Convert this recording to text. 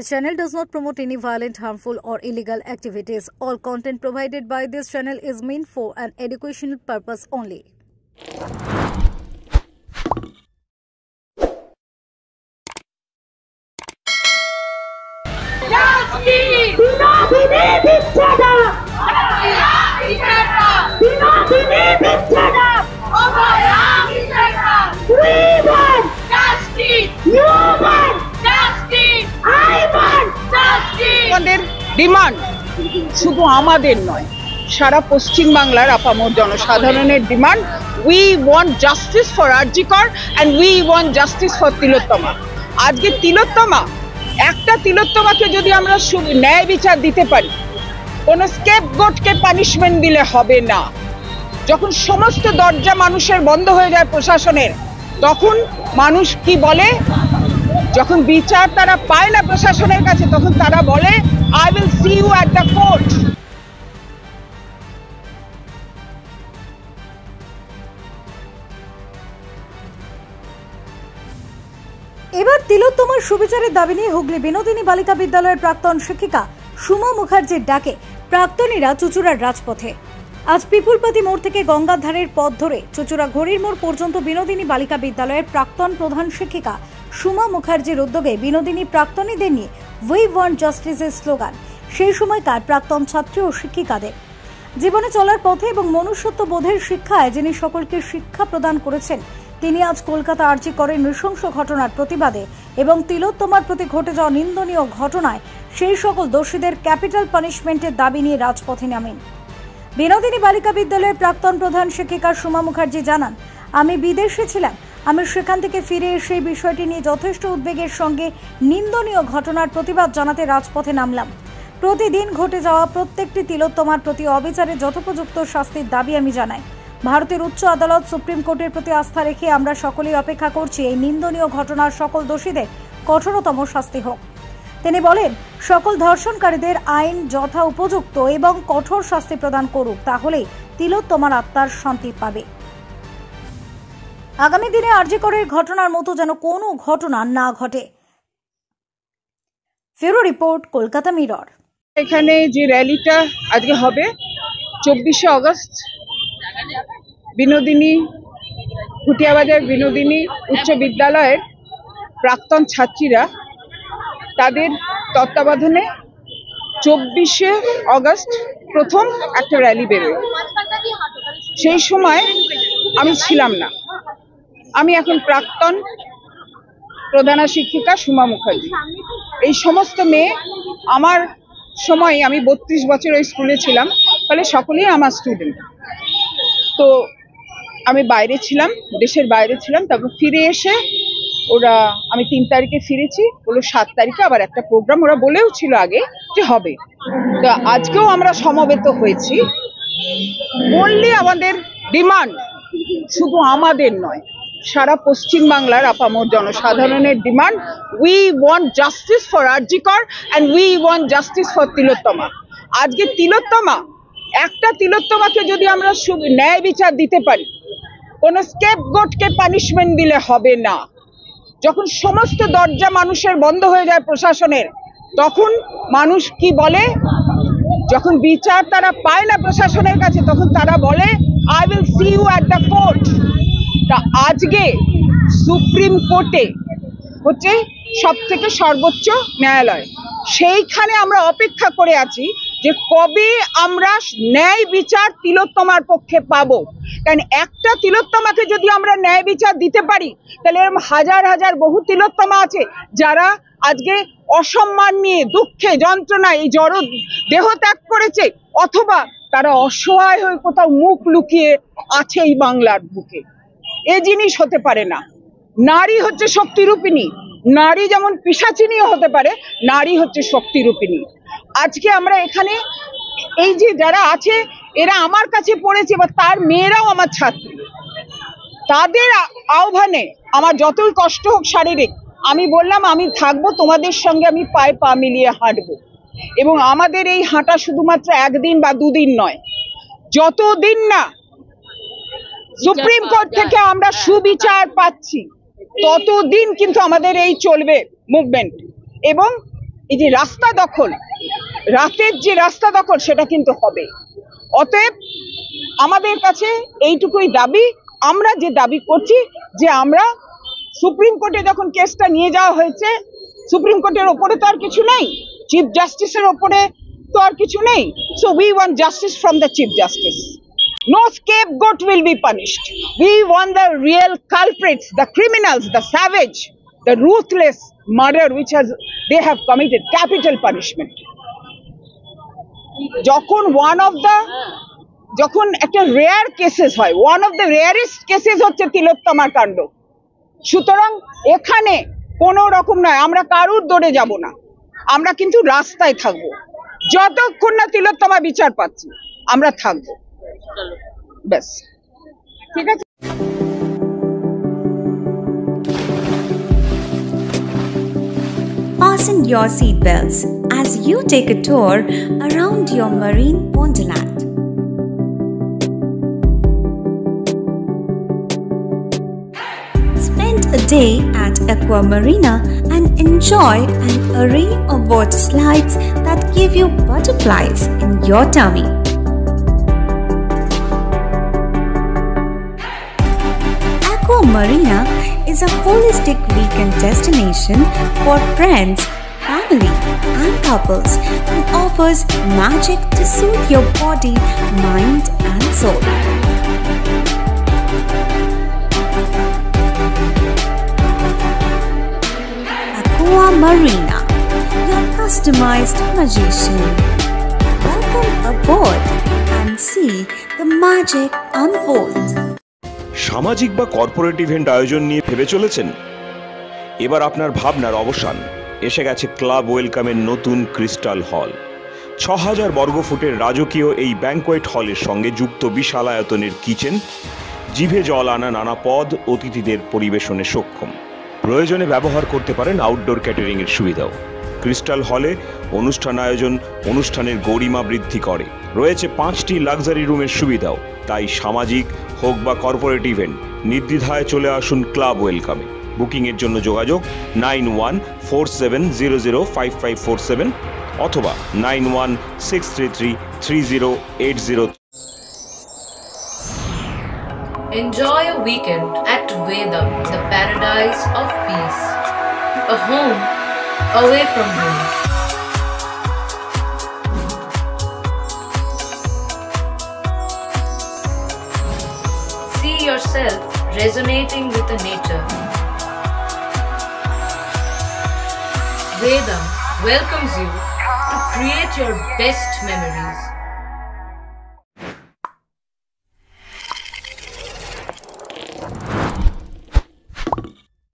This channel does not promote any violent, harmful, or illegal activities. All content provided by this channel is meant for an educational purpose only. আমাদের demand শুধু আমাদের নয়, সারা পশ্চিম বাংলার আপামর জনসাধারণের demand. We want justice for RG Kar and we want justice for Tilottama. আজকে তিলোত্তমা, একটা তিলোত্তমাকে যদি আমরা ন্যায় বিচার দিতে পারি, কোনো স্কেপগোটকে পানিশমেন্ট দিলে হবে না। যখন সমস্ত দরজা মানুষের বন্ধ হয়ে যায় প্রশাসনের, তখন মানুষ কি বলে? যখন বিচার তারা পায় না প্রশাসনের কাছে, তখন তারা বলে I will see you at the court. এবার তিলোত্তমার সুবিচারের দাবি নিয়ে হুগলি বিনোদিনী বালিকা বিদ্যালয়ের প্রাক্তন শিক্ষিকা সুমা মুখার্জির ডাকে প্রাক্তনীরা চুচুড়ার রাজপথে। আজ পিপুলপাতি মোড় থেকে গঙ্গার ধারের পথ ধরে চুচুড়া ঘড়ির মোড় পর্যন্ত বিনোদিনী বালিকা বিদ্যালয়ের প্রাক্তন প্রধান শিক্ষিকা সুমা মুখার্জির উদ্যোগে বিনোদিনী প্রাক্তনীদের নিয়ে উই ওয়ান্ট জাস্টিসের স্লোগান। সেই সময়কার প্রাক্তন ছাত্রী ও শিক্ষিকাদের জীবনে চলার পথে এবং মনুষ্যত্ব বোধের শিক্ষায় যিনি সকলকে শিক্ষা প্রদান করেছেন, তিনি আজ কলকাতা আরজি করে নৃশংস ঘটনার প্রতিবাদে এবং তিলোত্তমার প্রতি ঘটে যাওয়া নিন্দনীয় ঘটনায় সেই সকল দোষীদের ক্যাপিটাল পানিশমেন্টের দাবি নিয়ে রাজপথে নামেন। বিনোদিনী বালিকা বিদ্যালয়ের প্রাক্তন প্রধান শিক্ষিকা সুমা মুখার্জি জানান, আমি বিদেশে ছিলাম। আমি সেখান থেকে ফিরে এসে বিষয়টি নিয়ে যথেষ্ট উদ্বেগের সঙ্গে নিন্দনীয় ঘটনার প্রতিবাদ জানাতে রাজপথে নামলাম। প্রতিদিন ঘটে যাওয়া প্রত্যেকটি তিলোত্তমার প্রতি অবিচারে যথোপযুক্ত শাস্তির দাবি আমি জানাই। ভারতের উচ্চ আদালত সুপ্রিম কোর্টের প্রতি আস্থা রেখে আমরা সকলেই অপেক্ষা করছি এই নিন্দনীয় ঘটনার সকল দোষীদের কঠোরতম শাস্তি হোক। তিনি বলেন, সকল ধর্ষণকারীদের আইন যথা উপযুক্ত এবং কঠোর শাস্তি প্রদান করুক, তাহলেই তিলোত্তমার আত্মার শান্তি পাবে। আগামী দিনে আরজি করের ঘটনার মতো যেন কোনো ঘটনা না ঘটে। ফেরো রিপোর্ট, কলকাতা মিরর। এখানে যে র্যালিটা আজকে হবে 24শে অগস্ট, বিনোদিনী ভুটিয়াবাজার বিনোদিনী উচ্চ বিদ্যালয়ের প্রাক্তন ছাত্রীরা তাদের তত্ত্বাবধানে 24শে অগস্ট প্রথম একটা র্যালি বেরোয়। সেই সময় আমি ছিলাম না। আমি এখন প্রাক্তন প্রধানা শিক্ষিকা সুমা মুখার্জি। এই সমস্ত মেয়ে, আমার সময় আমি 32 বছর ওই স্কুলে ছিলাম, ফলে সকলেই আমার স্টুডেন্ট। তো আমি বাইরে ছিলাম, দেশের বাইরে ছিলাম। তারপর ফিরে এসে আমি 3 তারিখে ফিরেছি, বললো 7 তারিখে আবার একটা প্রোগ্রাম ওরা বলেও ছিল আগে যে হবে। তো আজকেও আমরা সমবেত হয়েছি। বললি আমাদের ডিমান্ড শুধু আমাদের নয়, সারা পশ্চিম বাংলার আপামর জনসাধারণের demand. We want justice for RG Kar and we want justice for Tilottama. আজকে তিলোত্তমা, একটা তিলোত্তমাকে যদি আমরা ন্যায় বিচার দিতে পারি, কোনো স্কেপগোটকে পানিশমেন্ট দিলে হবে না। যখন সমস্ত দরজা মানুষের বন্ধ হয়ে যায় প্রশাসনের, তখন মানুষ কি বলে? যখন বিচার তারা পায় না প্রশাসনের কাছে, তখন তারা বলে I will see you at the court. তা আজকে সুপ্রিম কোর্টে হচ্ছে সব থেকে সর্বোচ্চ ন্যায়ালয়, সেইখানে আমরা অপেক্ষা করে আছি যে কবে আমরা ন্যায় বিচার তিলোত্তমার পক্ষে পাবো। কারণ একটা তিলোত্তমাকে যদি আমরা ন্যায় বিচার দিতে পারি, তাহলে এরকম হাজার হাজার বহু তিলোত্তমা আছে যারা আজকে অসম্মান নিয়ে, দুঃখে, যন্ত্রণায় এই জড় দেহ ত্যাগ করেছে, অথবা তারা অসহায় হয়ে কোথাও মুখ লুকিয়ে আছে এই বাংলার বুকে। এ জিনিস হতে পারে না। নারী হচ্ছে শক্তিরূপিণী। নারী যেমন পিশাচিনীও হতে পারে, নারী হচ্ছে শক্তিরূপিণী। আজকে আমরা এখানে এই যে যারা আছে, এরা আমার কাছে পড়েছে বা তার মেয়েরাও আমার ছাত্রী। তাদের আহ্বানে আমার যতই কষ্ট হোক শারীরিক, আমি বললাম আমি থাকবো তোমাদের সঙ্গে, আমি পায়ে পা মিলিয়ে হাঁটবো। এবং আমাদের এই হাঁটা শুধুমাত্র একদিন বা দুদিন নয়, যতদিন না সুপ্রিম কোর্ট থেকে আমরা সুবিচার পাচ্ছি, ততদিন কিন্তু আমাদের এই চলবে মুভমেন্ট। এবং এই যে রাস্তা দখল, রাতের যে রাস্তা দখল সেটা কিন্তু হবে। অতএব আমাদের কাছে এইটুকুই দাবি, আমরা যে দাবি করছি যে আমরা সুপ্রিম কোর্টে যখন কেসটা নিয়ে যাওয়া হয়েছে, সুপ্রিম কোর্টের ওপরে তো আর কিছু নেই, চিফ জাস্টিসের ওপরে তো আর কিছু নেই। So we want justice from the chief justice. No scapegoat will be punished. We want the real culprits, the criminals, the savage, the ruthless murder which they have committed, capital punishment. যখন একটা rare cases হয়, one of the rarest cases হচ্ছে তিলোত্তমার কাণ্ড। সুতরাং এখানে কোনো রকম নয়, আমরা কারুর দৌড়ে যাব না, আমরা কিন্তু রাস্তায় থাকবো যতক্ষণ না তিলোত্তমা বিচার পাচ্ছি, আমরা থাকবো। ব্যাস, ঠিক আছে। Fasten your seatbelts as you take a tour around your marine wonderland. Spend a day at Aqua Marina and enjoy an array of water slides that give you butterflies in your tummy. Aqua Marina is a holistic weekend destination for friends, family, and couples and offers magic to soothe your body, mind, and soul. Aqua Marina, your customized magician. Welcome aboard and see the magic unfold. সামাজিক বা corporate event আয়োজন নিয়ে ভেবে চলেছেন? এবার আপনার ভাবনার অবসান। এসে গেছে ক্লাব ওয়েলকামের নতুন ক্রিস্টাল হল। ৬,০০০ বর্গফুটের রাজকীয় এই ব্যাংকোয়েট হলের সঙ্গে যুক্ত বিশাল আয়তনের কিচেন, জিভে জল আনা নানা পদ অতিথিদের পরিবেশনে সক্ষম। প্রয়োজনে ব্যবহার করতে পারেন আউটডোর ক্যাটারিং এর সুবিধাও। ক্রিস্টাল হলে অনুষ্ঠান আয়োজন অনুষ্ঠানের গরিমা বৃদ্ধি করে। রয়েছে ৫টি লাক্সারি রুমের সুবিধাও। তাই সামাজিক হোক বা কর্পোরেট ইভেন্ট, নির্দ্বিধায় চলে আসুন ক্লাব ওয়েলকামে। বুকিংয়ের জন্য যোগাযোগ 9147005547 অথবা 9163333080। Enjoy a weekend at Vedam, the paradise of peace. A home away from home. See yourself resonating with the nature. Vedam welcomes you to create your best memories.